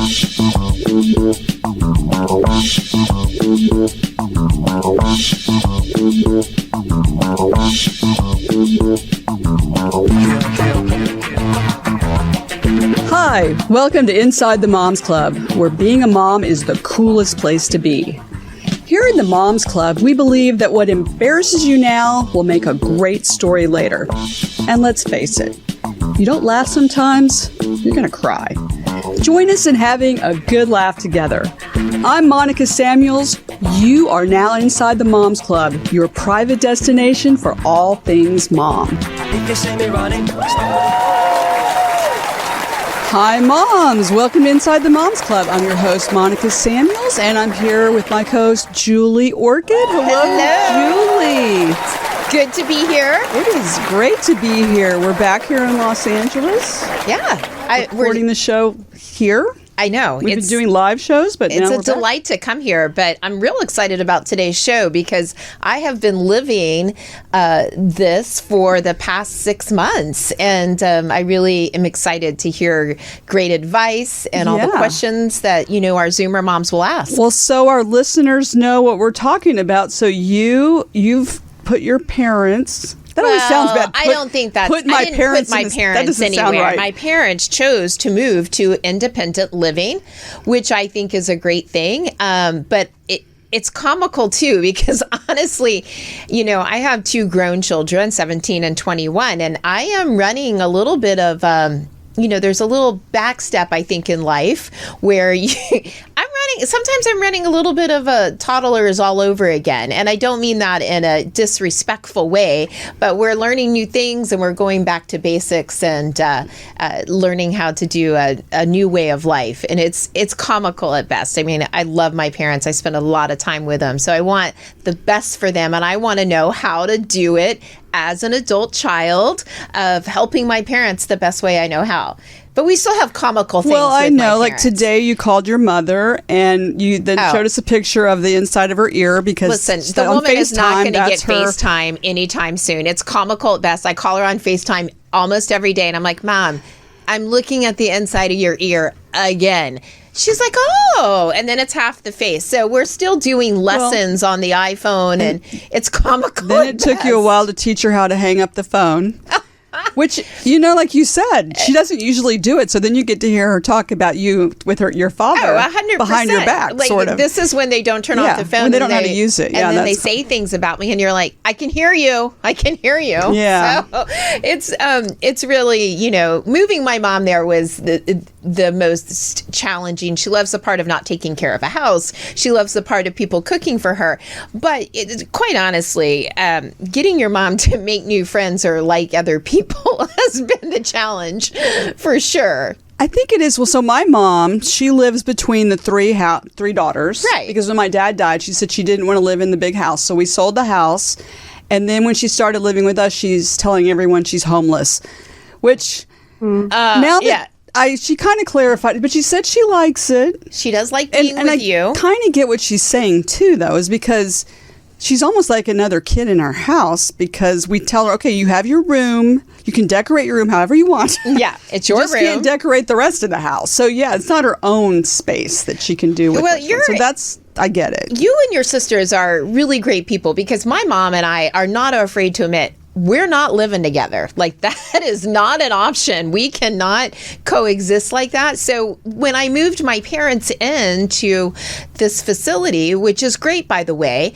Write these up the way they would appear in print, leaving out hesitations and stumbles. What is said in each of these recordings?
Hi, welcome to Inside the Moms Club, where being a mom is the coolest place to be. Here in the Moms Club, we believe that what embarrasses you now will make a great story later. And let's face it, you don't laugh sometimes, you're gonna cry. Join us in having a good laugh together. I'm Monica Samuels. You are now inside the Moms Club, your private destination for all things mom. Hi, moms. Welcome to Inside the Moms Club. I'm your host, Monica Samuels, and I'm here with my co-host, Julie Orchid. Hello, Julie. Good to be here. It is great to be here. We're back here in Los Angeles. Yeah. Recording the show here. I know. We've been doing live shows, but now we're it's a delight to come here. But I'm real excited about today's show because I have been living this for the past 6 months. And I really am excited to hear great advice and all the questions that, our Zoomer moms will ask. Well, so our listeners know what we're talking about. So you've put your parents... That always sounds bad. I don't think that's... I didn't put my parents anywhere. Right. My parents chose to move to independent living, which I think is a great thing. But it's comical, too, because honestly, I have 2 grown children, 17 and 21, and I am running a little bit of... there's a little back step, I think, in life where sometimes I'm running a little bit of a toddlers all over again. And I don't mean that in a disrespectful way, but we're learning new things and we're going back to basics and learning how to do a new way of life. And it's comical at best. I mean, I love my parents. I spend a lot of time with them. So I want the best for them. And I want to know how to do it as an adult child of helping my parents the best way I know how. But we still have comical things. Well, I know. Like today you called your mother and you then showed us a picture of the inside of her ear because... Listen, the woman is not going to get FaceTime anytime soon. It's comical at best. I call her on FaceTime almost every day and I'm like, Mom, I'm looking at the inside of your ear again. She's like, oh, and then it's half the face. So we're still doing lessons on the iPhone, and it's comical. Then it took you a while to teach her how to hang up the phone. Which, like you said, she doesn't usually do it. So then you get to hear her talk about you with your father 100%. Behind your back, sort of. This is when they don't turn off the phone. When they don't know how to use it. And then they say things about me, and you're like, I can hear you. I can hear you. Yeah. So it's really, moving my mom there was the most challenging. She loves the part of not taking care of a house. She loves the part of people cooking for her. But quite honestly, getting your mom to make new friends or like other people has been the challenge for sure. I think it is. Well, so my mom, she lives between the three daughters. Right. Because when my dad died, she said she didn't want to live in the big house. So we sold the house. And then when she started living with us, she's telling everyone she's homeless. Which now that she kind of clarified, but she said she likes it. She does like being with you. I kind of get what she's saying, too, though, is because she's almost like another kid in our house because we tell her, okay, you have your room. You can decorate your room however you want. Yeah, it's your room. You just can't decorate the rest of the house. So, yeah, it's not her own space that she can do with it. So that's... I get it. You and your sisters are really great people because my mom and I are not afraid to admit we're not living together. Like, that is not an option. We cannot coexist like that. So when I moved my parents into this facility, which is great, by the way,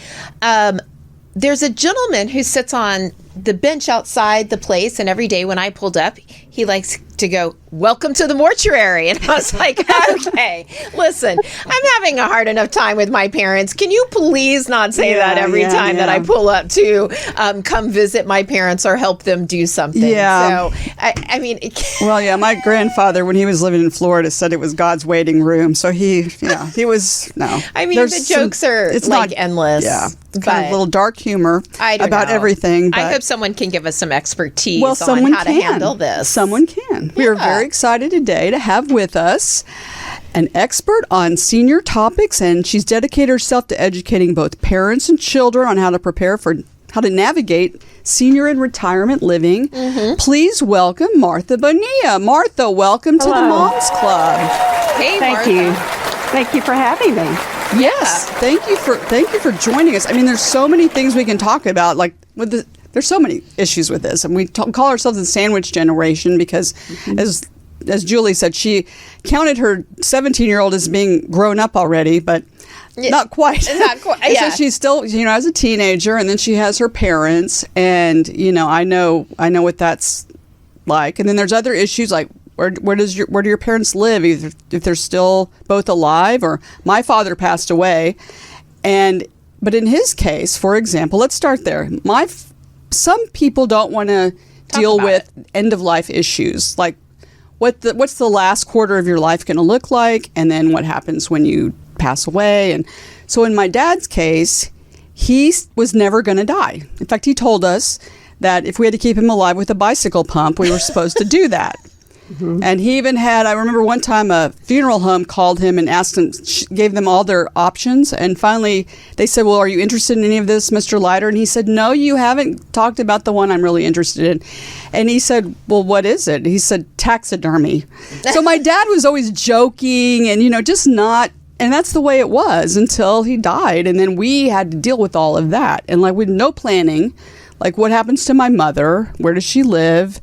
there's a gentleman who sits on the bench outside the place. And every day when I pulled up, he likes to go, welcome to the mortuary. And I was like, okay, listen, I'm having a hard enough time with my parents. Can you please not say that every time that I pull up to come visit my parents or help them do something? Yeah. So, I mean. Well, yeah, my grandfather, when he was living in Florida, said it was God's waiting room. So he was, no. I mean, the jokes are endless. Yeah. Kind of a little dark humor about everything. But I hope someone can give us some expertise on how to handle this. Someone can. We are very excited today to have with us an expert on senior topics, and she's dedicated herself to educating both parents and children on how to prepare for how to navigate senior and retirement living. Mm-hmm. Please welcome Martha Bonilla. Martha, welcome to the Moms Club. Hey, Thank Martha. you. Thank you for having me. Yes, thank you for joining us. I mean, there's so many things we can talk about. Like there's so many issues with this, and we call ourselves the sandwich generation because, as Julie said, she counted her 17-year-old as being grown up already, but not quite. Not quite. And Yeah. so she's still, as a teenager, and then she has her parents, and I know what that's like. And then there's other issues like where do your parents live? Either if they're still both alive, or my father passed away, but in his case, for example, let's start there. Some people don't want to deal about with end of life issues like what's the last quarter of your life going to look like, and then what happens when you pass away. And so in my dad's case, he was never going to die. In fact, he told us that if we had to keep him alive with a bicycle pump, we were supposed to do that. And he even I remember one time a funeral home called him and asked him, gave them all their options. And finally they said, well, are you interested in any of this, Mr. Leiter? And he said, no, you haven't talked about the one I'm really interested in. And he said, well, what is it? He said, taxidermy. So my dad was always joking and, just not, and that's the way it was until he died. And then we had to deal with all of that. And with no planning, what happens to my mother? Where does she live?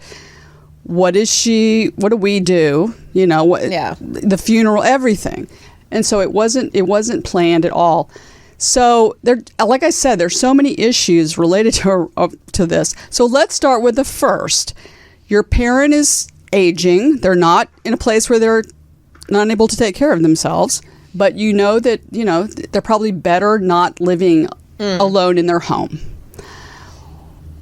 What do we do? The funeral, everything. And so it wasn't planned at all. So there, like I said, there's so many issues related to this. So let's start with the first. Your parent is aging. They're not in a place where they're not able to take care of themselves, but that, they're probably better not living alone in their home.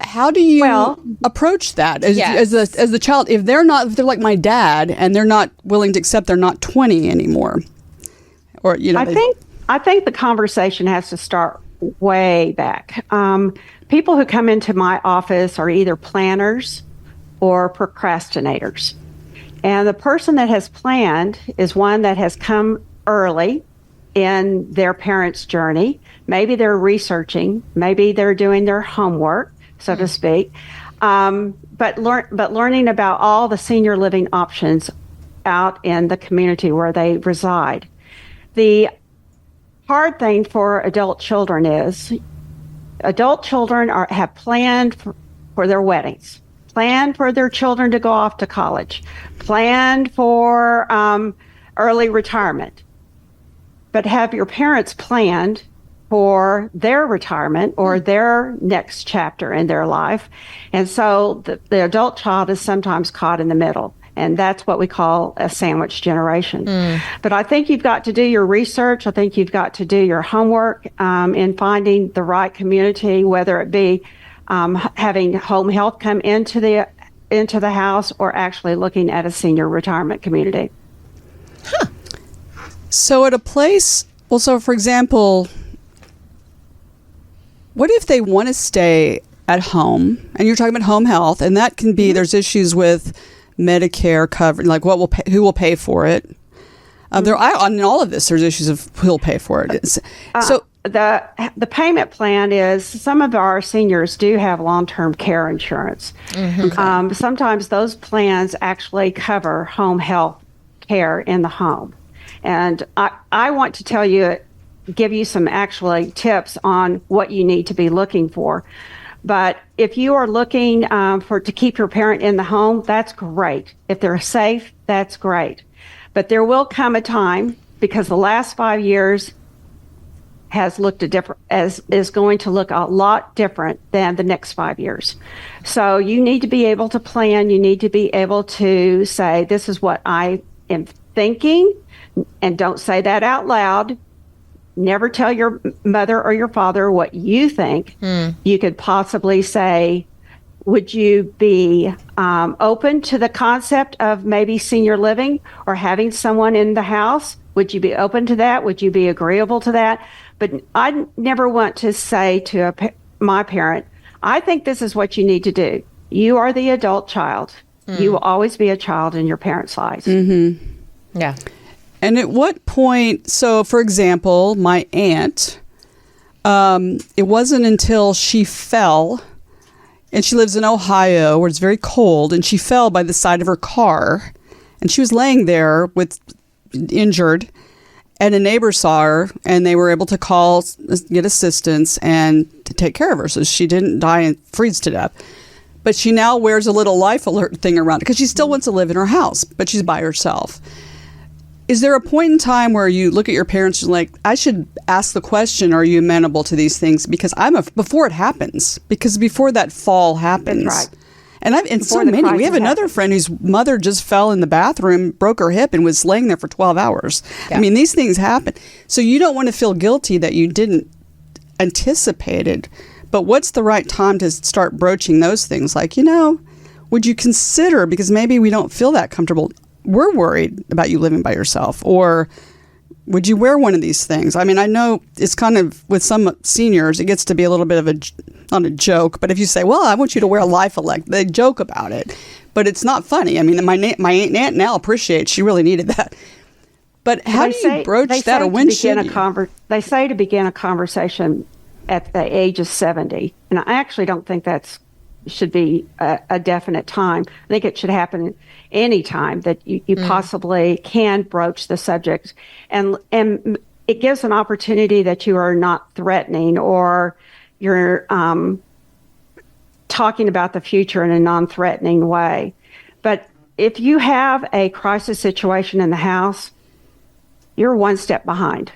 How do you approach that as the child? If they're like my dad and they're not willing to accept they're not 20 anymore, or I think the conversation has to start way back. People who come into my office are either planners or procrastinators, and the person that has planned is one that has come early in their parents' journey. Maybe they're researching, maybe they're doing their homework, so to speak, but learning about all the senior living options out in the community where they reside. The hard thing for adult children is have planned for their weddings, planned for their children to go off to college, planned for early retirement. But have your parents planned for their retirement or their next chapter in their life? And so the adult child is sometimes caught in the middle. And that's what we call a sandwich generation. But I think you've got to do your research. I think you've got to do your homework in finding the right community, whether it be having home health come into the house or actually looking at a senior retirement community. So at a place, so for example, what if they want to stay at home? And you're talking about home health, and that can be, there's issues with Medicare coverage, like who will pay for it. On all of this, there's issues of who'll pay for it. So the payment plan is some of our seniors do have long-term care insurance. Sometimes those plans actually cover home health care in the home. And I want to give you some actually tips on what you need to be looking for. But if you are looking to keep your parent in the home, that's great. If they're safe, that's great. But there will come a time, because the last 5 years is going to look a lot different than the next 5 years. So you need to be able to plan. You need to be able to say, this is what I am thinking, and don't say that out loud. Never tell your mother or your father what you think. You could possibly say, would you be open to the concept of maybe senior living or having someone in the house? Would you be open to that? Would you be agreeable to that? But I never want to say to my parent, I think this is what you need to do. You are the adult child. You will always be a child in your parents' lives. Yeah. And at what point, so for example, my aunt, it wasn't until she fell, and she lives in Ohio where it's very cold, and she fell by the side of her car, and she was laying there with injured, and a neighbor saw her, and they were able to get assistance and to take care of her, so she didn't die and freeze to death. But she now wears a little life alert thing around it because she still wants to live in her house, but she's by herself. Is there a point in time where you look at your parents and like, I should ask the question, are you amenable to these things? Because before it happens, because before that fall happens. Right. And so many. We have another friend whose mother just fell in the bathroom, broke her hip, and was laying there for 12 hours. Yeah. I mean, these things happen. So you don't want to feel guilty that you didn't anticipate it. But what's the right time to start broaching those things? Like, would you consider, because maybe we don't feel that comfortable, we're worried about you living by yourself, or would you wear one of these things? I mean, I know it's kind of, with some seniors, it gets to be a little bit of not a joke, but if you say, well, I want you to wear a life alert, they joke about it, but it's not funny. I mean, my aunt now appreciates, she really needed that. But how do you broach that, or when should you? They say to begin a conversation at the age of 70. And I actually don't think should be a definite time. I think it should happen any time that you possibly can broach the subject. And it gives an opportunity that you are not threatening, or you're talking about the future in a non-threatening way. But if you have a crisis situation in the house, you're one step behind.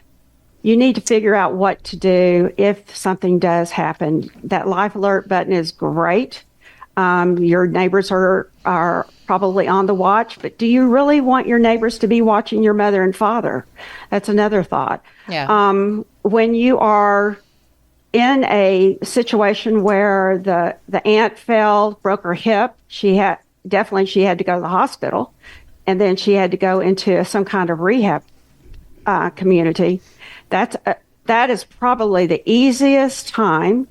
You need to figure out what to do if something does happen. That life alert button is great. Your neighbors are probably on the watch, but do you really want your neighbors to be watching your mother and father? That's another thought. Yeah. When you are in a situation where the aunt fell, broke her hip, she had to go to the hospital, and then she had to go into some kind of rehab community. That is probably the easiest time.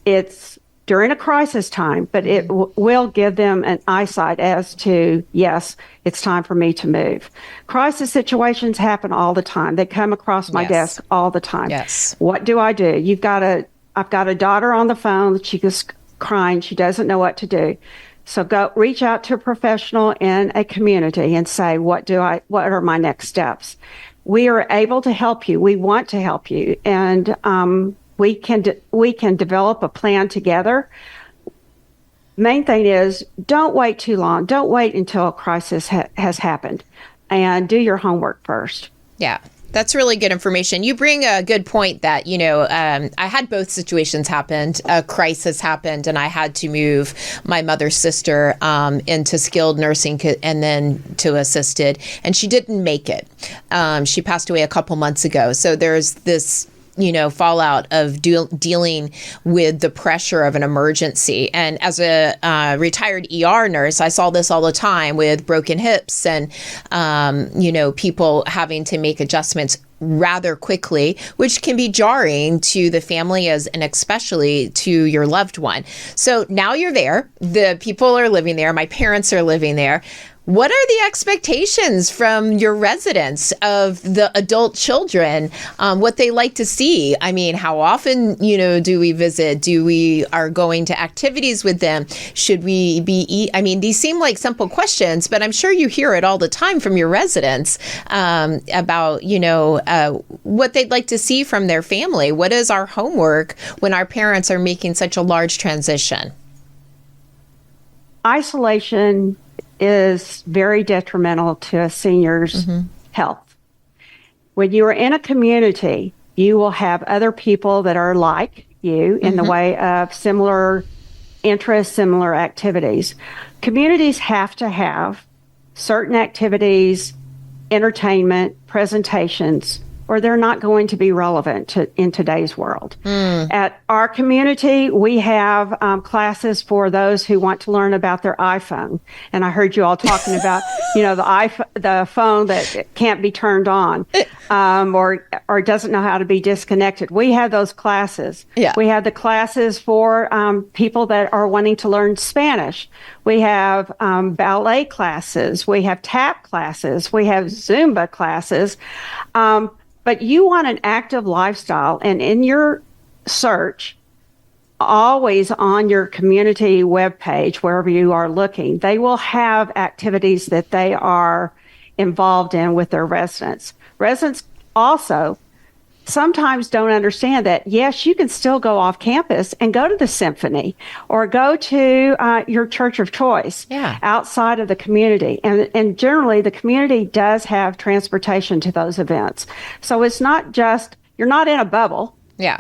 It's during a crisis time, but it will give them an eyesight as to, yes, it's time for me to move. Crisis situations happen all the time. They come across my desk all the time. Yes. What do I do? I've got a daughter on the phone. She's crying. She doesn't know what to do. So go reach out to a professional in a community and say, what are my next steps? We are able to help you. We want to help you. And we can develop a plan together. Main thing is, don't wait too long. Don't wait until a crisis has happened, and do your homework first. Yeah. That's really good information. You bring a good point that, I had both situations happen. A crisis happened, and I had to move my mother's sister into skilled nursing and then to assisted, and she didn't make it. She passed away a couple months ago. So there's this fallout of dealing with the pressure of an emergency. And as a retired ER nurse, I saw this all the time with broken hips and, people having to make adjustments rather quickly, which can be jarring to the family and especially to your loved one. So now you're there. The people are living there. My parents are living there. What are the expectations from your residents of the adult children, what they like to see? I mean, how often, do we visit? Are going to activities with them? Should we be, these seem like simple questions, but I'm sure you hear it all the time from your residents about, what they'd like to see from their family. What is our homework when our parents are making such a large transition? Isolation is very detrimental to a senior's health. When you are in a community, you will have other people that are like you in the way of similar interests, similar activities. Communities have to have certain activities, entertainment, presentations, or they're not going to be relevant in today's world. At our community, we have classes for those who want to learn about their iPhone. And I heard you all talking about, the phone that can't be turned on or doesn't know how to be disconnected. We have those classes. Yeah. We have the classes for people that are wanting to learn Spanish. We have ballet classes. We have tap classes. We have Zumba classes. But you want an active lifestyle, and in your search, always on your community webpage, wherever you are looking, they will have activities that they are involved in with their residents. Residents also sometimes don't understand that, yes, you can still go off campus and go to the symphony or go to your church of choice outside of the community. And generally, the community does have transportation to those events. So it's not just, you're not in a bubble. Yeah.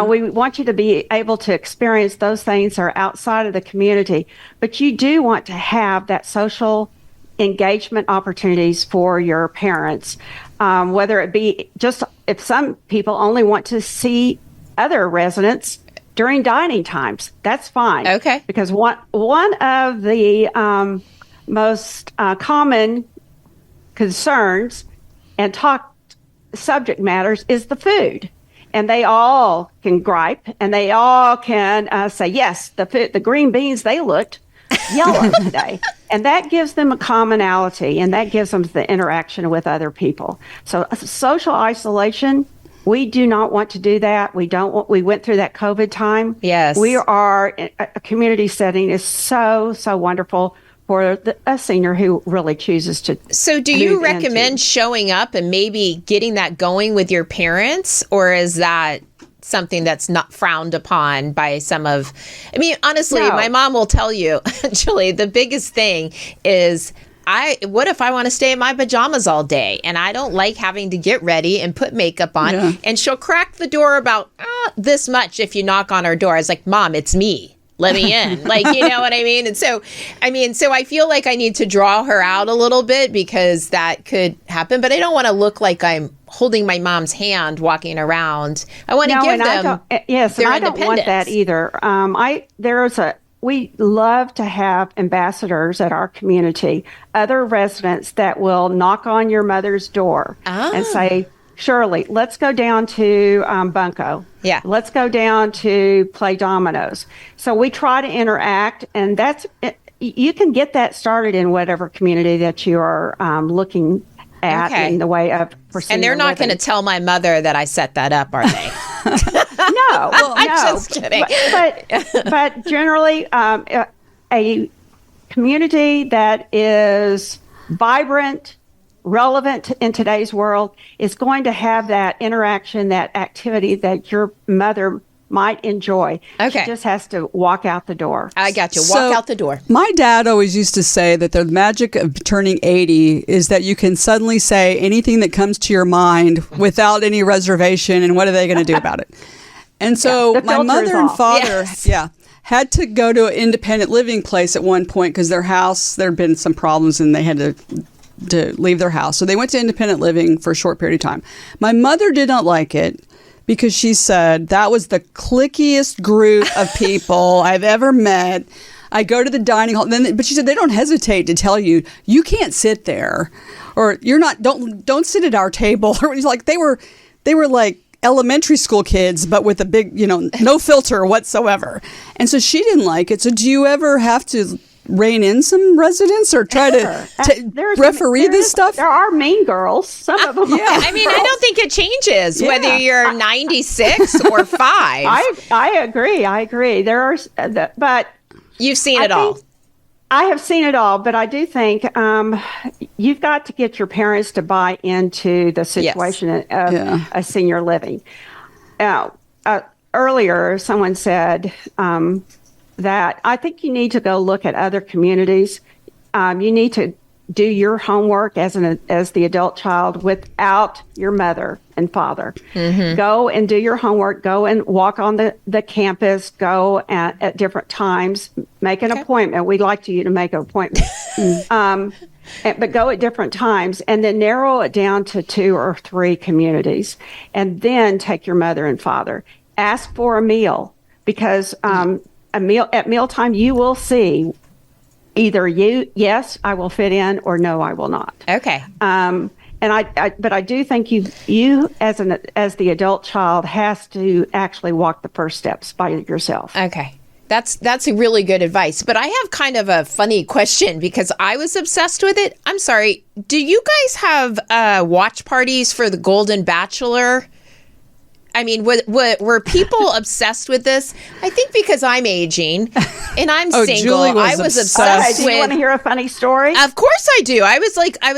We want you to be able to experience those things that are outside of the community, but you do want to have that social engagement opportunities for your parents, whether it be just if some people only want to see other residents during dining times, that's fine. Okay. Because one of the most common concerns and subject matters is the food. And they all can gripe, and they all can say, yes, the green beans, they looked yellow today. And that gives them a commonality, and that gives them the interaction with other people. So social isolation, we do not want to do that. We went through that COVID time. Yes. A community setting is so wonderful for a senior who really chooses to. So do you recommend showing up and maybe getting that going with your parents, or is that something that's not frowned upon by honestly, No. My mom will tell you, Julie, the biggest thing is what if I want to stay in my pajamas all day and I don't like having to get ready and put makeup on? Yeah. And she'll crack the door about this much if you knock on her door. I was like, Mom, it's me. Let me in. You know what I mean? And so I feel like I need to draw her out a little bit because that could happen, but I don't want to look like I'm holding my mom's hand walking around. I want to give them their I don't want that either. We love to have ambassadors at our community, other residents that will knock on your mother's door and say, Shirley, let's go down to Bunko. Yeah. Let's go down to play dominoes. So we try to interact, and you can get that started in whatever community that you are looking at in the way of pursuing. And they're not going to tell my mother that I set that up, are they? No. I'm just kidding. But generally, a community that is vibrant, relevant in today's world is going to have that interaction, that activity that your mother might enjoy. Okay. She just has to walk out the door. I got you. Walk out the door. My dad always used to say that the magic of turning 80 is that you can suddenly say anything that comes to your mind without any reservation, and what are they going to do about it? And so my mother and father, had to go to an independent living place at one point because their house, there had been some problems and they had to leave their house. So they went to independent living for a short period of time. My mother did not like it because she said that was the cliquiest group of people I've ever met. I go to the dining hall, but she said they don't hesitate to tell you can't sit there, or you're not don't sit at our table. Or like they were like elementary school kids, but with a big no filter whatsoever. And so she didn't like it. So do you ever have to rein in some residents or try to referee this stuff? There are mean girls, some of them. Yeah, I don't think it changes whether you're 96 or 5. I agree. There are, but you've seen it all. I have seen it all, but I do think you've got to get your parents to buy into the situation of a senior living. Earlier, someone said that I think you need to go look at other communities. You need to do your homework as the adult child without your mother and father. Mm-hmm. Go and do your homework. Go and walk on the campus. Go at different times. Make an appointment. We'd like you to make an appointment. But go at different times, and then narrow it down to 2 or 3 communities, and then take your mother and father. Ask for a meal, because at mealtime you will see either yes, I will fit in, or no, I will not. Okay. But I do think you as the adult child has to actually walk the first steps by yourself. Okay. That's a really good advice. But I have kind of a funny question because I was obsessed with it. I'm sorry. Do you guys have watch parties for the Golden Bachelor? I mean, were people obsessed with this? I think because I'm aging and I'm single, Julie was I was obsessed. obsessed Do you want to with. hear a funny story? Of course I do. I was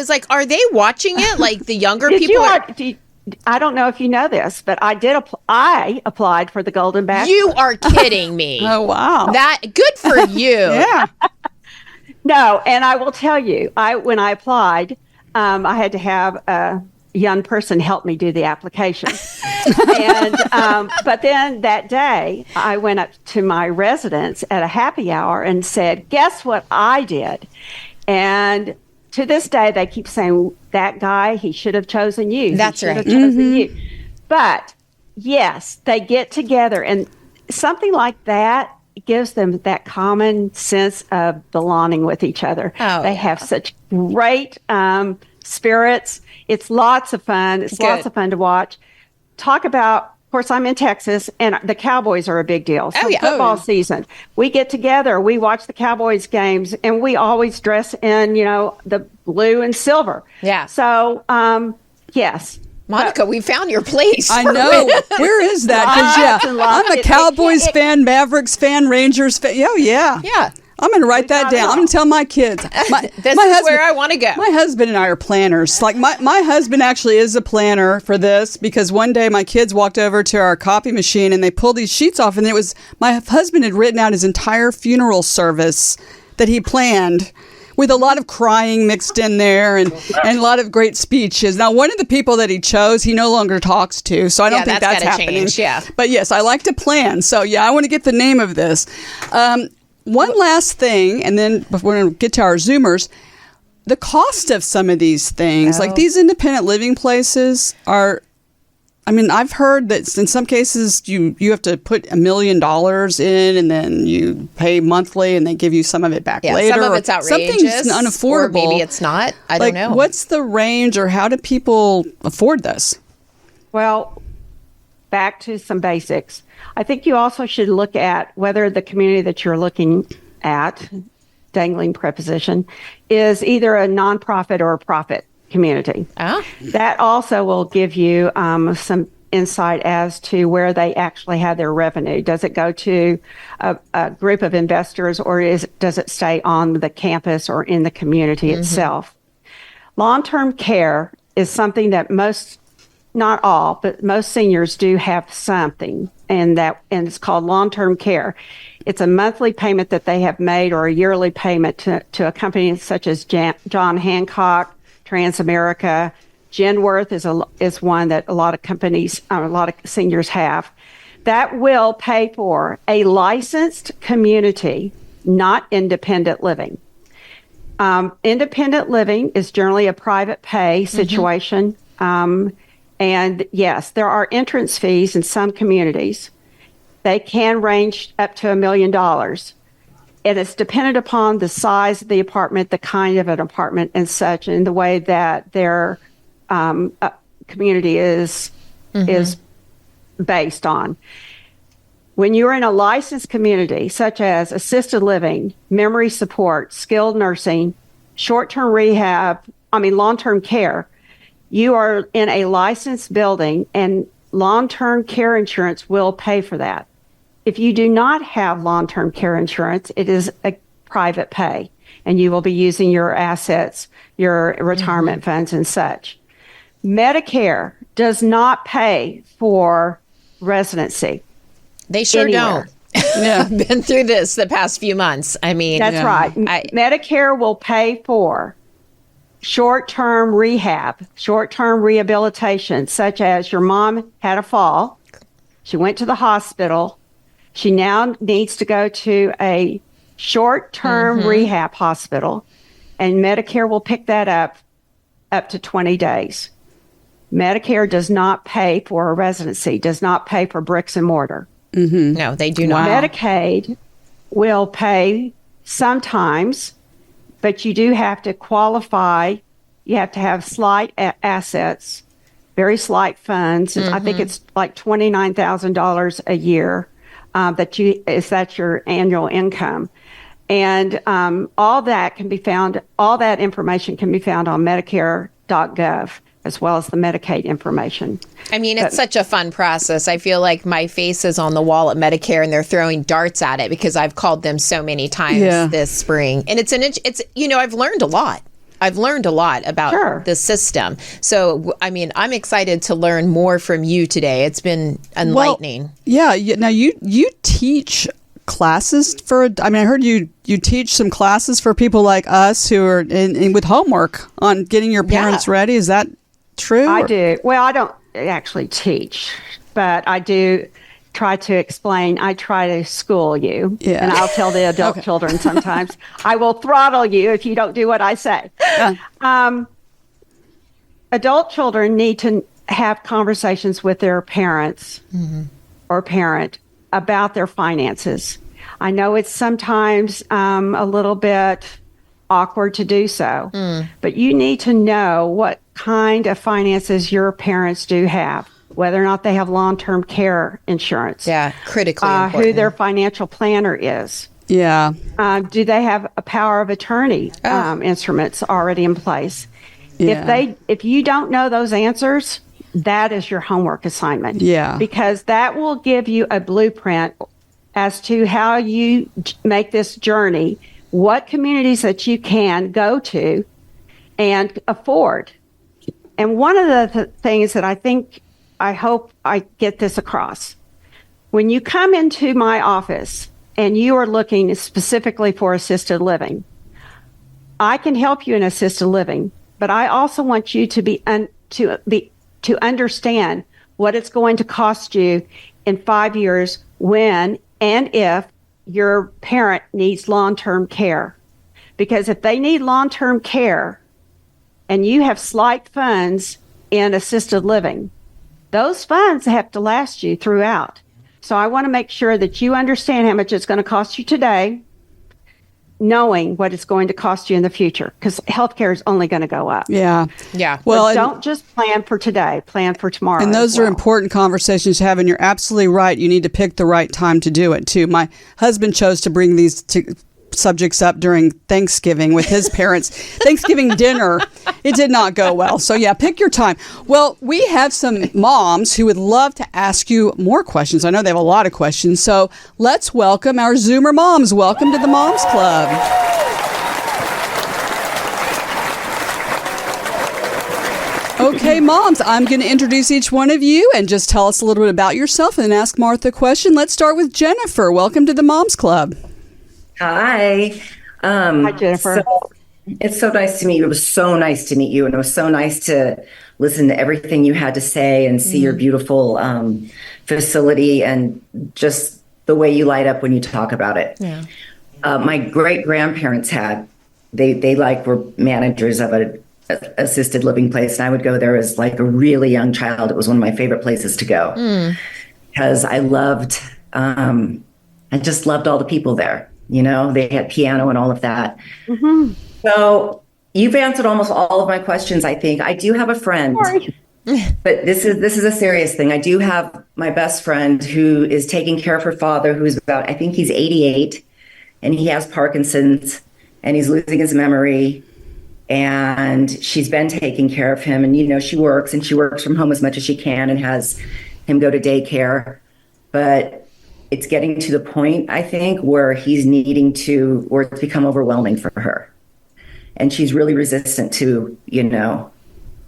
like, are they watching it? Like the younger Did people? you? I don't know if you know this, but I did. I applied for the Golden Bachelor. You are kidding me. Oh, wow. That good for you. Yeah. No, and I will tell you, when I applied, I had to have a young person help me do the application. And but then that day, I went up to my residence at a happy hour and said, "Guess what I did?" And to this day, they keep saying, "That guy, he should have chosen you. That's he should right. have chosen you." But yes, they get together, and something like that gives them that common sense of belonging with each other. Oh, They yeah. have such great spirits. It's lots of fun. It's lots Good. of fun to watch. Talk about, of course, I'm in Texas, and the Cowboys are a big deal. So yeah. football Oh, yeah. season, we get together, we watch the Cowboys games, and we always dress in, the blue and silver. Yeah. So, yes. Monica, we found your place. I know. Where is that? Lots Because, and lots. I'm a Cowboys fan, Mavericks fan, Rangers fan. Oh, yeah. Yeah. I'm going to write that got it down. all. I'm going to tell my kids. This is where I want to go. My husband and I are planners. Like my husband actually is a planner for this because one day my kids walked over to our copy machine and they pulled these sheets off and it was my husband had written out his entire funeral service that he planned with a lot of crying mixed in there and a lot of great speeches. Now, one of the people that he chose, he no longer talks to, so I don't Yeah, think that's that's gotta happening. change, yeah. But yes, I like to plan. So yeah, I want to get the name of this. One last thing, and then before we get to our Zoomers, the cost of some of these things, like these independent living places are, I mean, I've heard that in some cases you have to put $1 million in and then you pay monthly and they give you some of it back Yeah, later. some of or it's outrageous. Something's unaffordable. Or maybe it's not. I don't know. What's the range or how do people afford this? Well, back to some basics. I think you also should look at whether the community that you're looking at, dangling preposition, is either a nonprofit or a profit community. Ah. That also will give you some insight as to where they actually have their revenue. Does it go to a group of investors or does it stay on the campus or in the community itself? Long-term care is something that most, not all, but most seniors do have something, and it's called long-term care. It's a monthly payment that they have made or a yearly payment to a company such as John Hancock, Transamerica. Genworth is one that a lot of companies, a lot of seniors have. That will pay for a licensed community, not independent living. Independent living is generally a private pay situation. And yes, there are entrance fees in some communities. They can range up to $1 million. And it's dependent upon the size of the apartment, the kind of an apartment and such, and the way that their community is based on. When you're in a licensed community, such as assisted living, memory support, skilled nursing, short-term rehab, long-term care, you are in a licensed building and long-term care insurance will pay for that. If you do not have long-term care insurance, it is a private pay and you will be using your assets, your retirement funds and such. Medicare does not pay for residency. They sure anywhere. don't. Yeah. I've been through this the past few months. I mean, That's right. Medicare will pay for short-term rehab, short-term rehabilitation, such as your mom had a fall. She went to the hospital. She now needs to go to a short-term rehab hospital, and Medicare will pick that up to 20 days. Medicare does not pay for a residency, does not pay for bricks and mortar. no, they do not. Medicaid will pay sometimes, but you do have to qualify. You have to have slight assets, very slight funds. I think it's like $29,000 a year that's your annual income. And all that information can be found on Medicare.gov. as well as the Medicaid information. I mean, it's such a fun process. I feel like my face is on the wall at Medicare and they're throwing darts at it because I've called them so many times this spring. And it's I've learned a lot. I've learned a lot about the system. So, I mean, I'm excited to learn more from you today. It's been enlightening. Well, now you teach classes I heard you teach some classes for people like us who are in with homework on getting your parents ready. Is that true? I do. Well, I don't actually teach, but I do try to explain. I try to school you, and I'll tell the adult children sometimes, I will throttle you if you don't do what I say. Adult children need to have conversations with their parents or parent about their finances. I know it's sometimes a little bit awkward to do so, but you need to know what kind of finances your parents do have, whether or not they have long-term care insurance. Yeah, critically important. Who their financial planner is. Yeah. Do they have a power of attorney instruments already in place? Yeah. If you don't know those answers, that is your homework assignment. Yeah. Because that will give you a blueprint as to how you make this journey, what communities that you can go to and afford. And one of the things that I hope I get this across, when you come into my office and you are looking specifically for assisted living, I can help you in assisted living, but I also want you to understand what it's going to cost you in 5 years when and if your parent needs long-term care. Because if they need long-term care and you have slight funds in assisted living, those funds have to last you throughout. So I want to make sure that you understand how much it's going to cost you today, knowing what it's going to cost you in the future, because healthcare is only going to go up. Yeah. Yeah. Well, don't just plan for today, plan for tomorrow. And those are important conversations to have. And you're absolutely right. You need to pick the right time to do it, too. My husband chose to bring these subjects up during Thanksgiving with his parents. Thanksgiving dinner, it did not go well. So yeah, pick your time. Well, we have some moms who would love to ask you more questions. I know they have a lot of questions. So let's welcome our Zoomer moms. Welcome to the Moms Club. Okay, moms, I'm going to introduce each one of you and just tell us a little bit about yourself and then ask Martha a question. Let's start with Jennifer. Welcome to the Moms Club. Hi. Hi, Jennifer. It's so nice to meet you. It was so nice to meet you. And it was so nice to listen to everything you had to say and see your beautiful facility and just the way you light up when you talk about it. Yeah. My great grandparents they were managers of a assisted living place. And I would go there as like a really young child. It was one of my favorite places to go because I just loved all the people there. You know, they had piano and all of that. Mm-hmm. So you've answered almost all of my questions, I think. I do have a friend, but this is a serious thing. I do have my best friend who is taking care of her father, who's I think he's 88, and he has Parkinson's, and he's losing his memory. And she's been taking care of him. And, you know, she works from home as much as she can and has him go to daycare. But it's getting to the point, I think, where he's where it's become overwhelming for her. And she's really resistant to, you know,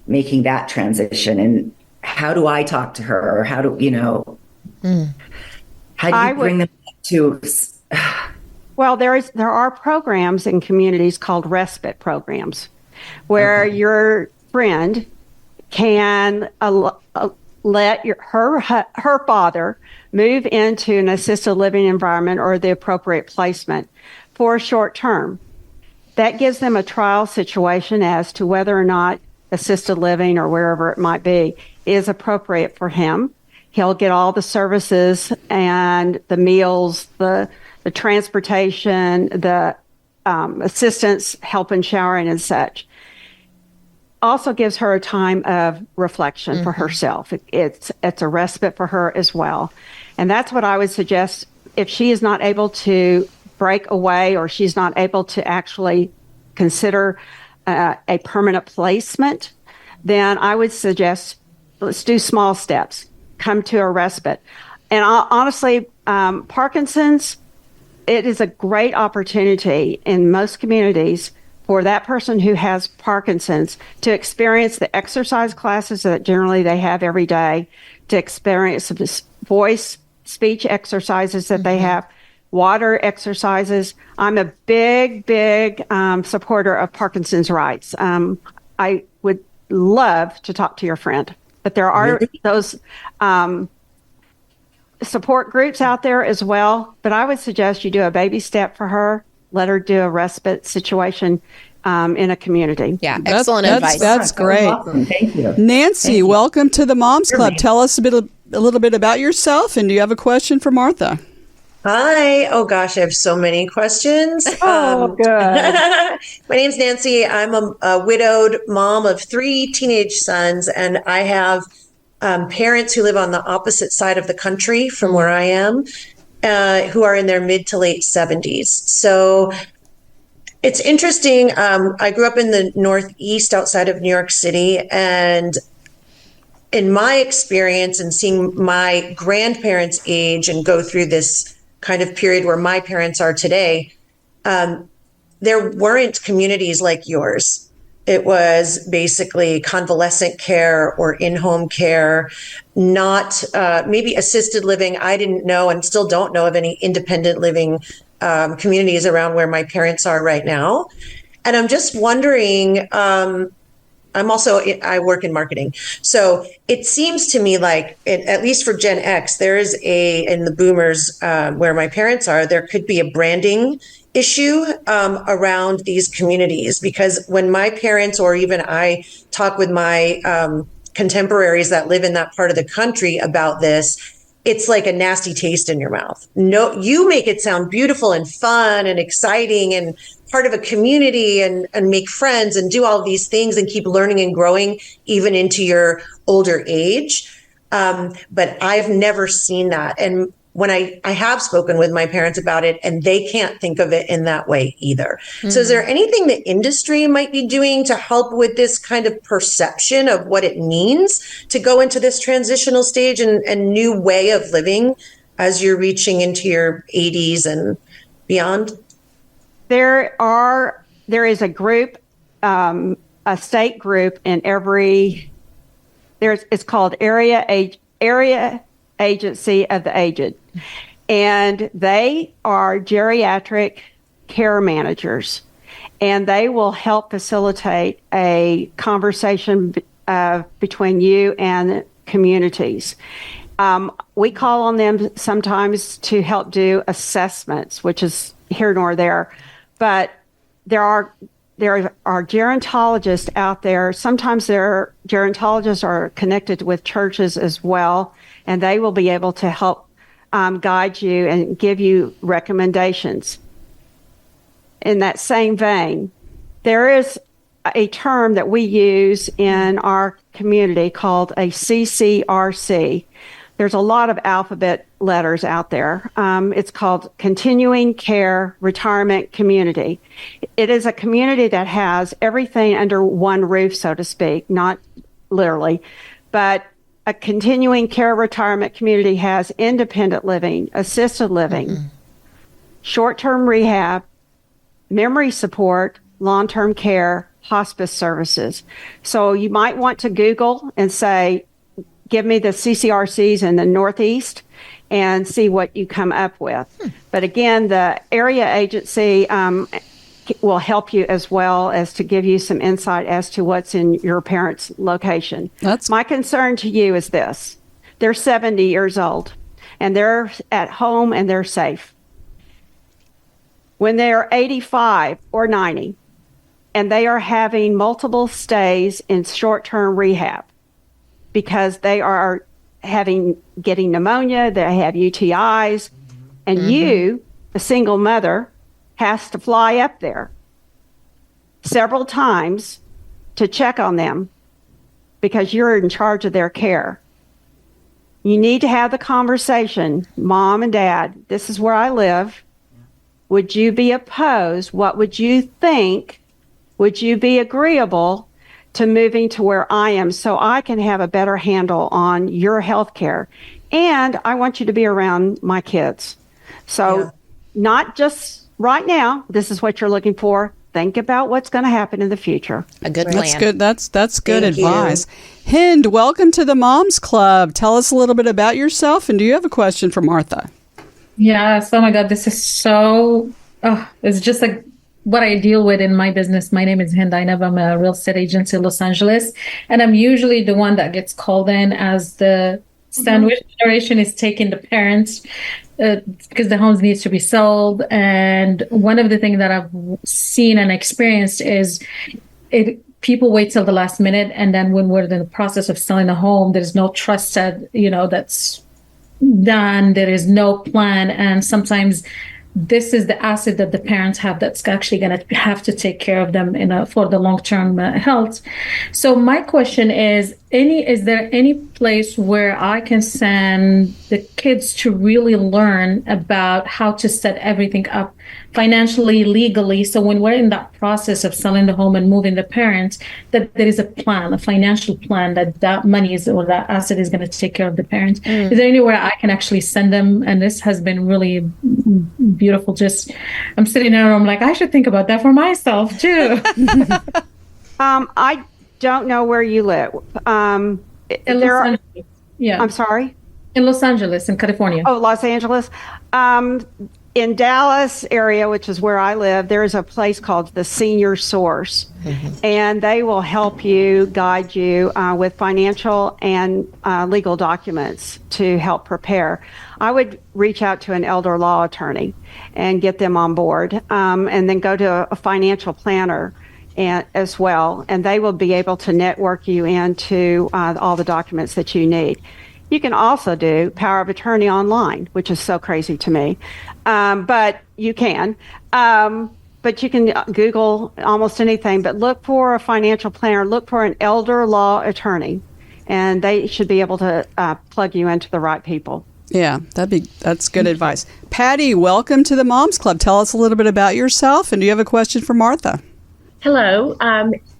making that transition. And how do I talk to her? Or how do you bring them to? Well, there are programs in communities called respite programs where your friend can let her father move into an assisted living environment or the appropriate placement for a short term. That gives them a trial situation as to whether or not assisted living or wherever it might be is appropriate for him. He'll get all the services and the meals, the transportation, the assistance, help in showering and such. Also gives her a time of reflection for herself. It's a respite for her as well. And that's what I would suggest if she is not able to break away or she's not able to actually consider a permanent placement, then I would suggest let's do small steps. Come to a respite. And honestly, Parkinson's, it is a great opportunity in most communities for that person who has Parkinson's to experience the exercise classes that generally they have every day, to experience the voice, speech exercises that they have, water exercises. I'm a big supporter of Parkinson's rights. I would love to talk to your friend, but there are those support groups out there as well. But I would suggest you do a baby step for her. Let her do a respite situation in a community. Yeah, excellent advice. That's great. Awesome. Thank you. Nancy, welcome to the Moms Club. Tell us a little bit about yourself, and do you have a question for Martha? Hi. Oh gosh, I have so many questions. Good. My name's Nancy. I'm a widowed mom of 3 teenage sons, and I have parents who live on the opposite side of the country from where I am, who are in their mid to late 70s. So it's interesting. I grew up in the Northeast outside of New York City, and in my experience and seeing my grandparents age and go through this kind of period where my parents are today, there weren't communities like yours. It was basically convalescent care or in-home care, not maybe assisted living. I didn't know and still don't know of any independent living communities around where my parents are right now. And I'm just wondering, I work in marketing. So it seems to me like, at least for Gen X, there is in the boomers where my parents are, there could be a branding issue around these communities, because when my parents or even I talk with my contemporaries that live in that part of the country about this, it's like a nasty taste in your mouth. No, you make it sound beautiful and fun and exciting and part of a community and make friends and do all of these things and keep learning and growing even into your older age. But I've never seen that. And when I have spoken with my parents about it, and they can't think of it in that way either. Mm-hmm. So is there anything the industry might be doing to help with this kind of perception of what it means to go into this transitional stage and new way of living as you're reaching into your 80s and beyond? There is a group, a state group in every, it's called Area Agency of the Aged, and they are geriatric care managers, and they will help facilitate a conversation between you and communities. We call on them sometimes to help do assessments, which is here nor there, but there are gerontologists out there. Sometimes their gerontologists are connected with churches as well, and they will be able to help guide you and give you recommendations. In that same vein, there is a term that we use in our community called a CCRC. There's a lot of alphabet letters out there. It's called Continuing Care Retirement Community. It is a community that has everything under one roof, so to speak, not literally, but a continuing care retirement community has independent living, assisted living, short-term rehab, memory support, long-term care, hospice services. So you might want to Google and say, give me the CCRCs in the Northeast and see what you come up with. But again, the area agency will help you as well as to give you some insight as to what's in your parents' location. My concern to you is this. They're 70 years old and they're at home and they're safe. When they're 85 or 90 and they are having multiple stays in short-term rehab, because they are getting pneumonia, they have UTIs, and you, a single mother, has to fly up there several times to check on them because you're in charge of their care. You need to have the conversation, Mom and Dad, this is where I live. Would you be opposed? What would you think? Would you be agreeable to moving to where I am so I can have a better handle on your health care. And I want you to be around my kids. So not just right now, this is what you're looking for. Think about what's going to happen in the future. A good plan. That's good. That's good Thank advice. Hind, welcome to the Moms Club. Tell us a little bit about yourself, and do you have a question for Martha? Yes. Oh my God, this is so, it's just like what I deal with in my business. My name is Hind Ainab. I'm a real estate agent in Los Angeles, and I'm usually the one that gets called in as the sandwich generation is taking the parents because the homes needs to be sold. And one of the things that I've seen and experienced is people wait till the last minute, and then when we're in the process of selling a home, there's no trust that that's done. There is no plan, and sometimes this is the asset that the parents have that's actually going to have to take care of them for the long-term health. So my question is there any place where I can send the kids to really learn about how to set everything up financially, legally, so when we're in that process of selling the home and moving the parents, that there is a plan, a financial plan, that money is or that asset is going to take care of the parents? Is there anywhere I can actually send them? And this has been really beautiful. Just I'm sitting there, I'm like, I should think about that for myself too. I don't know where you live. In Los Angeles. Yeah. I'm sorry? In Los Angeles, in California. Oh, Los Angeles. In Dallas area, which is where I live, there is a place called the Senior Source, and they will help you, guide you with financial and legal documents to help prepare. I would reach out to an elder law attorney and get them on board, and then go to a financial planner as well, and they will be able to network you into all the documents that you need. You can also do power of attorney online, which is so crazy to me, but you can. But you can Google almost anything, but look for a financial planner, look for an elder law attorney, and they should be able to plug you into the right people. Yeah, that's good advice. Patty, welcome to the Moms Club. Tell us a little bit about yourself, and do you have a question for Martha? Hello.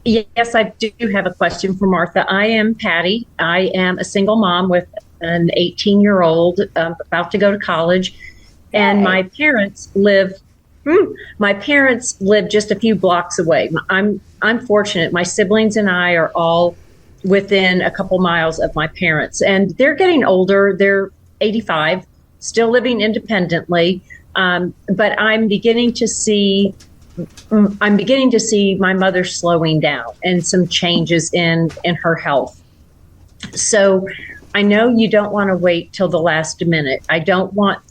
Yes, I do have a question for Martha. I am Patty. I am a single mom with an 18-year-old about to go to college, and my parents live just a few blocks away. I'm fortunate. My siblings and I are all within a couple miles of my parents, and they're getting older. They're 85, still living independently, but I'm beginning to see my mother slowing down and some changes in her health. So I know you don't want to wait till the last minute. I don't want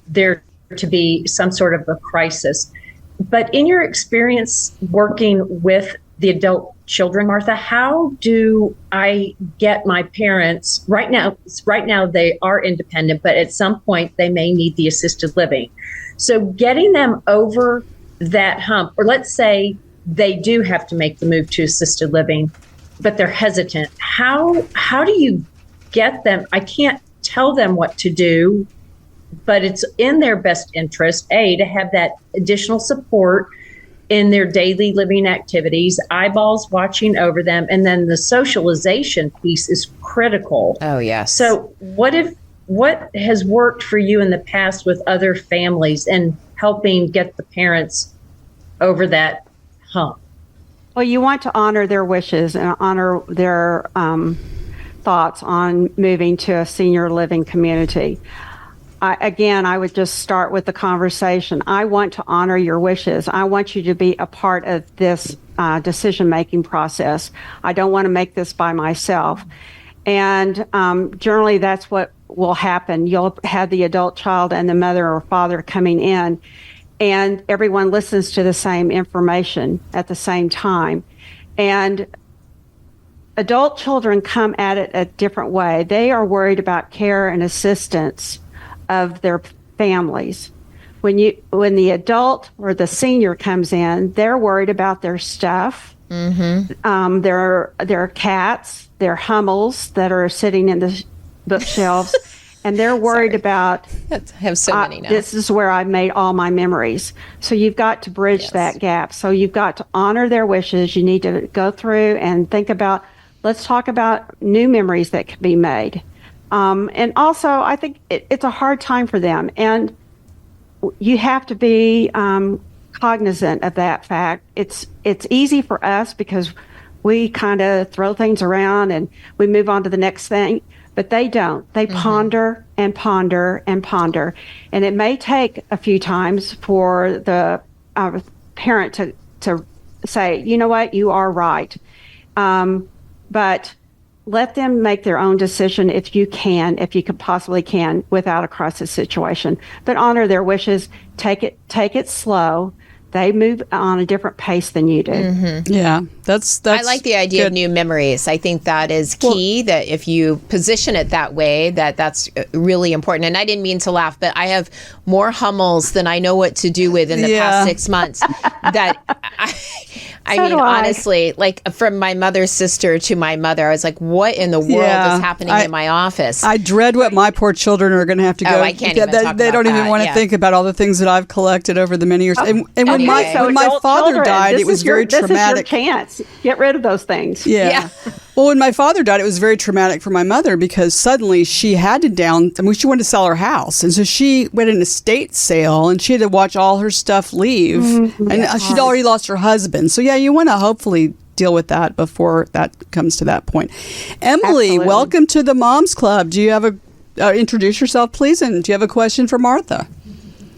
there to be some sort of a crisis. But in your experience working with the adult children, Martha, how do I get my parents right now they are independent, but at some point they may need the assisted living. So getting them over that hump, or let's say they do have to make the move to assisted living, but they're hesitant. How do you get them? I can't tell them what to do, but it's in their best interest, to have that additional support in their daily living activities, eyeballs watching over them, and then the socialization piece is critical. Oh, yes. So what has worked for you in the past with other families and helping get the parents over that hump? Well, you want to honor their wishes and honor their thoughts on moving to a senior living community. I would just start with the conversation. I want to honor your wishes. I want you to be a part of this decision-making process. I don't want to make this by myself. And generally, that's what will happen. You'll have the adult child and the mother or father coming in, and everyone listens to the same information at the same time. And adult children come at it a different way. They are worried about care and assistance of their families. When the adult or the senior comes in, they're worried about their stuff, their cats, their Hummels that are sitting in the bookshelves, and they're worried about, I have so many now. this is where I made all my memories. So you've got to bridge that gap. So you've got to honor their wishes. You need to go through and think about, let's talk about new memories that can be made. And also, I think it's a hard time for them. And you have to be cognizant of that fact. It's easy for us because we kind of throw things around and we move on to the next thing, but they don't. They ponder and ponder and ponder. And it may take a few times for the parent to say, you know what, you are right. But let them make their own decision if you could possibly can, without a crisis situation. But honor their wishes. Take it slow. They move on a different pace than you do. Yeah, that's. I like the idea good. of new memories. I think that is key, that if you position it that way, that's really important. And I didn't mean to laugh, but I have more Hummels than I know what to do with in the past 6 months. That I mean, honestly, like from my mother's sister to my mother, I was like, what in the world is happening in my office? I dread what my poor children are going to have to go. I can't even talk They about don't even that, want to think about all the things that I've collected over the many years. And when my father died, it was very traumatic. This is your chance. Get rid of those things. Yeah. Well, when my father died, it was very traumatic for my mother because suddenly she had to she wanted to sell her house. And so she went in an estate sale and she had to watch all her stuff leave. And she'd already lost her husband. So, yeah, you want to hopefully deal with that before that comes to that point. Emily, welcome to the Moms Club. Do you have introduce yourself, please? And do you have a question for Martha?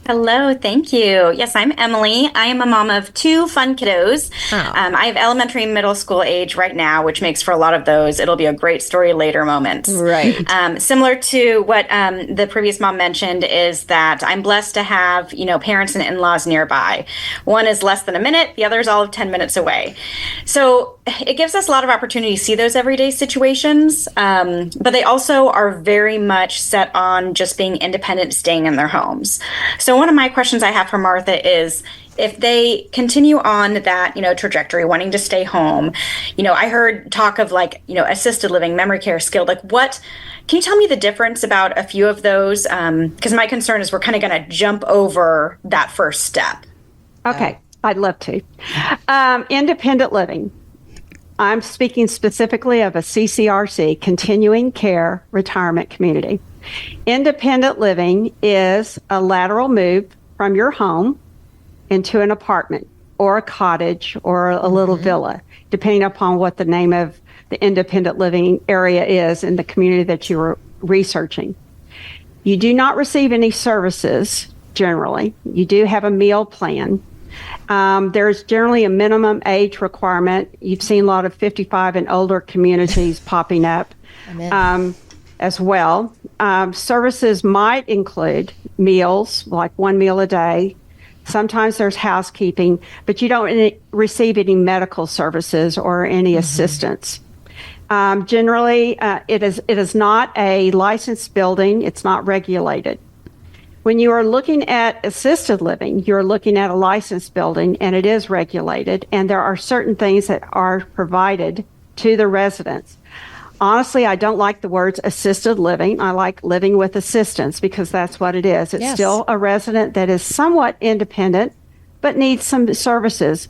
Hello, thank you. Yes, I'm Emily. I am a mom of 2 fun kiddos. I have elementary and middle school age right now, which makes for a lot of those it'll be a great story later moments. Right. Similar to what the previous mom mentioned is that I'm blessed to have, parents and in-laws nearby. One is less than a minute, the other is all of 10 minutes away. So it gives us a lot of opportunity to see those everyday situations, but they also are very much set on just being independent, staying in their homes. So one of my questions I have for Martha is, if they continue on that, trajectory, wanting to stay home, I heard talk of assisted living, memory care, skilled, can you tell me the difference about a few of those? Because my concern is we're kind of going to jump over that first step. Okay, I'd love to. Independent living. I'm speaking specifically of a CCRC, Continuing Care Retirement Community. Independent living is a lateral move from your home into an apartment or a cottage or a little villa, depending upon what the name of the independent living area is in the community that you're researching. You do not receive any services generally. You do have a meal plan. There's generally a minimum age requirement. You've seen a lot of 55 and older communities popping up as well. Services might include meals, like 1 meal a day. Sometimes there's housekeeping, but you don't receive any medical services or any assistance. Generally, it is not a licensed building. It's not regulated. When you are looking at assisted living, you're looking at a licensed building, and it is regulated, and there are certain things that are provided to the residents. Honestly, I don't like the words assisted living. I like living with assistance because that's what it is. It's still a resident that is somewhat independent, but needs some services.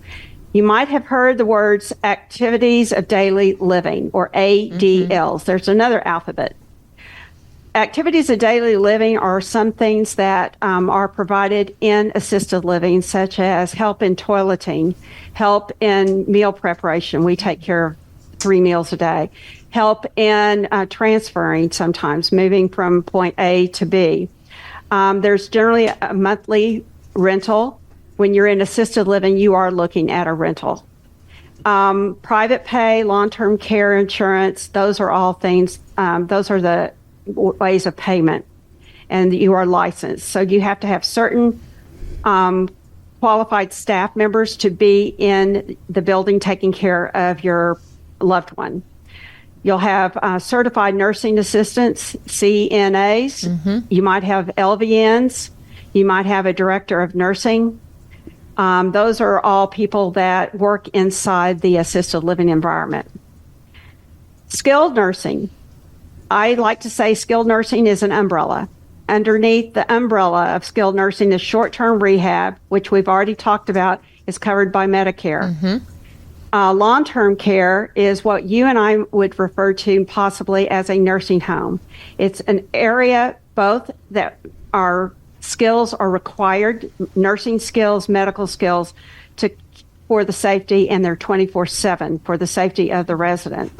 You might have heard the words activities of daily living, or ADLs. There's another alphabet. Activities of daily living are some things that are provided in assisted living, such as help in toileting, help in meal preparation. We take care of 3 meals a day. Help in transferring, sometimes moving from point A to B. There's generally a monthly rental. When you're in assisted living, you are looking at a rental. Private pay, long-term care insurance, those are all things, those are the ways of payment, and you are licensed. So you have to have certain qualified staff members to be in the building taking care of your loved one. You'll have certified nursing assistants, CNAs. You might have LVNs. You might have a director of nursing. Those are all people that work inside the assisted living environment. Skilled nursing. I like to say skilled nursing is an umbrella. Underneath the umbrella of skilled nursing is short-term rehab, which we've already talked about, is covered by Medicare. Long-term care is what you and I would refer to possibly as a nursing home. It's an area both that our skills are required, nursing skills, medical skills, for the safety, and they're 24/7 for the safety of the resident.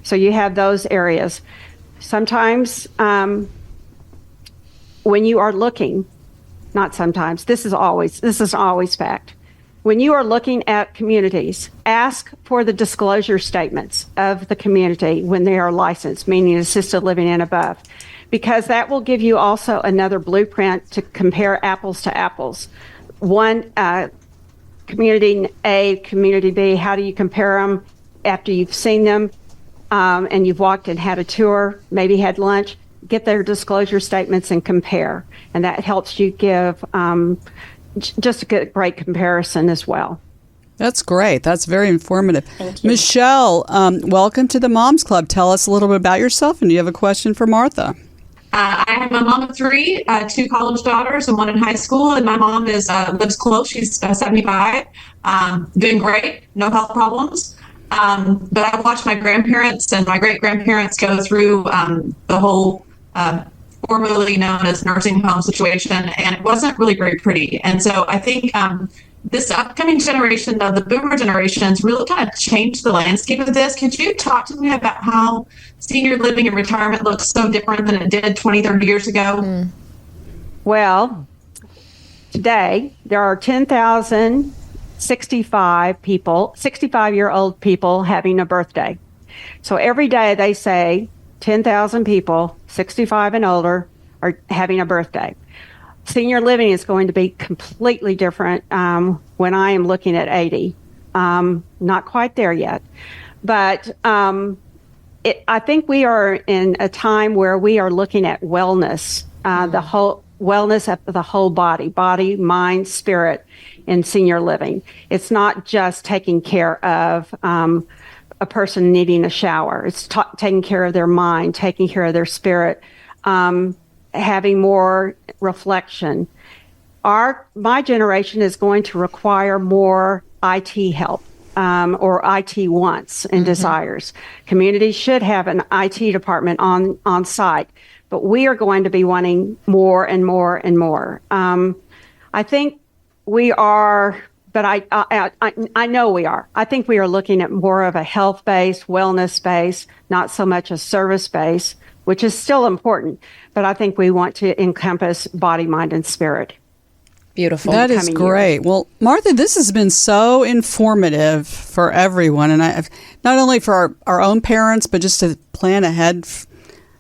So you have those areas. Sometimes when you are looking, not sometimes, this is always fact. When you are looking at communities, ask for the disclosure statements of the community when they are licensed, meaning assisted living and above, because that will give you also another blueprint to compare apples to apples. One, community A, community B, how do you compare them after you've seen them and you've walked and had a tour, maybe had lunch? Get their disclosure statements and compare. And that helps you give just a great comparison as well. That's great. That's very informative. Michelle, welcome to the Moms Club. Tell us a little bit about yourself, and do you have a question for Martha? I am a mom of three, 2 college daughters and 1 in high school. And my mom lives close. She's 75, doing great, no health problems. But I watched my grandparents and my great-grandparents go through the whole formerly known as nursing home situation, and it wasn't really very pretty. And so I think this upcoming generation, of the boomer generations, really kind of changed the landscape of this. Could you talk to me about how senior living and retirement looks so different than it did 20, 30 years ago? Well, today there are 65-year-old people having a birthday. So every day they say 10,000 people, 65 and older, are having a birthday. Senior living is going to be completely different when I am looking at 80. Not quite there yet. But I think we are in a time where we are looking at wellness, the whole wellness of the whole body, mind, spirit in senior living. It's not just taking care of a person needing a shower. It's taking care of their mind, taking care of their spirit, having more reflection. My generation is going to require more IT help or IT wants and desires. Communities should have an IT department on site, but we are going to be wanting more and more and more. I think we are, but I know we are. I think we are looking at more of a health-based, wellness-based, not so much a service-based, which is still important, but I think we want to encompass body, mind, and spirit. Beautiful. That is great. Years. Well, Martha, this has been so informative for everyone, and not only for our own parents, but just to plan ahead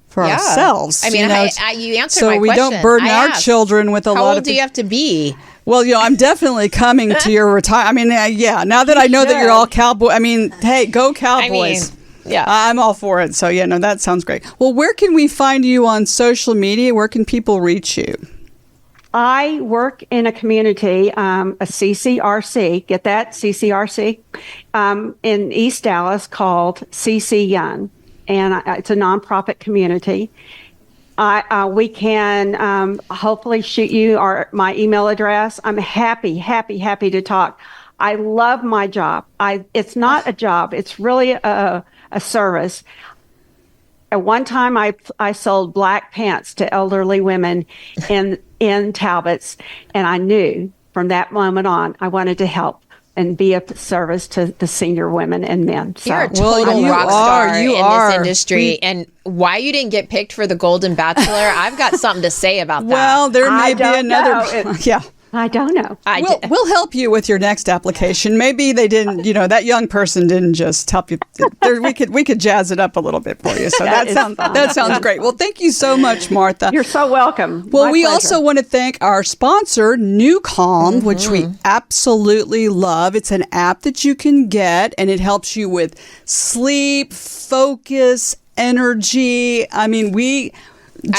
for ourselves. I mean, you answered my question. So we don't burden our children with a lot of... How old do you have to be? Well, I'm definitely coming to your retirement. I mean, now that I know that you're all cowboy, I mean, hey, go Cowboys. Yeah, I'm all for it. So, that sounds great. Well, where can we find you on social media? Where can people reach you? I work in a community, a CCRC, get that? CCRC, in East Dallas called CC Young. And it's a nonprofit community. We can hopefully shoot you my email address. I'm happy to talk. I love my job. It's not a job. It's really a service. At one time, I sold black pants to elderly women in Talbot's, and I knew from that moment on I wanted to help and be of service to the senior women and men. So, you're a total rock star in this industry. And why you didn't get picked for the Golden Bachelor, I've got something to say about that. Well, there may be another. I don't know. We'll help you with your next application. Maybe they didn't, that young person didn't just help you. We could jazz it up a little bit for you. So that sounds great. Well, thank you so much, Martha. You're so welcome. Well, we also want to thank our sponsor, NewCalm, which we absolutely love. It's an app that you can get, and it helps you with sleep, focus, energy. I mean,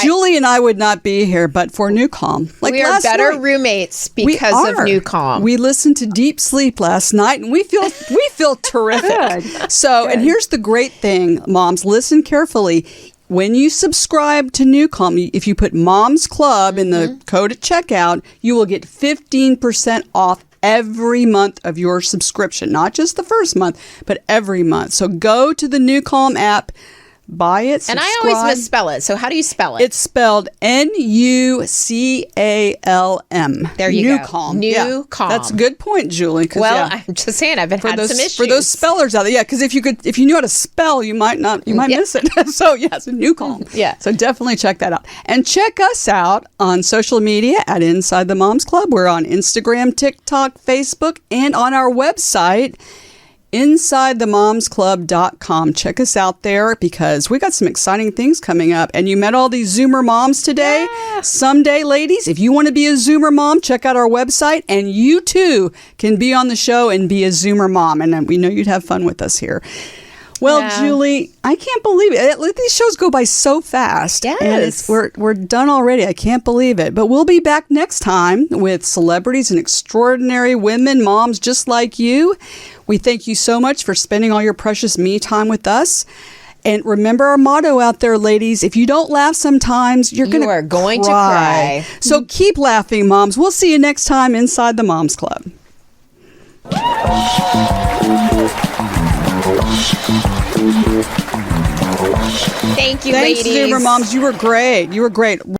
Julie and I would not be here, but for NewCalm. We are better roommates because of NewCalm. We listened to Deep Sleep last night, and we feel terrific. Good. So, and here's the great thing, moms, listen carefully. when you subscribe to Newcom, if you put Mom's Club in the code at checkout, you will get 15% off every month of your subscription, not just the first month, but every month. So go to the Newcom app, buy it, subscribe. And I always misspell it. So how do you spell it? It's spelled Nucalm. There you go. Newcom. Newcom. That's a good point, Julie. Well, I'm just saying I've been had some issues. For those spellers out there, because if you knew how to spell, you might miss it. So yes, Newcom. Yeah. So definitely check that out. And check us out on social media at Inside the Moms Club. We're on Instagram, TikTok, Facebook, and on our website, InsideTheMomsClub.com. Check us out there because we got some exciting things coming up. And you met all these Zoomer moms today. Yeah. Someday, ladies, if you want to be a Zoomer mom, check out our website. And you too can be on the show and be a Zoomer mom. And we know you'd have fun with us here. Well, yeah. Julie, I can't believe it. These shows go by so fast. Yes. And we're done already. I can't believe it. But we'll be back next time with celebrities and extraordinary women, moms just like you. We thank you so much for spending all your precious me time with us. And remember our motto out there, ladies. If you don't laugh sometimes, you are going to cry. So keep laughing, moms. We'll see you next time inside the Moms Club. Thank you, Thanks, ladies. Zoomer moms. You were great.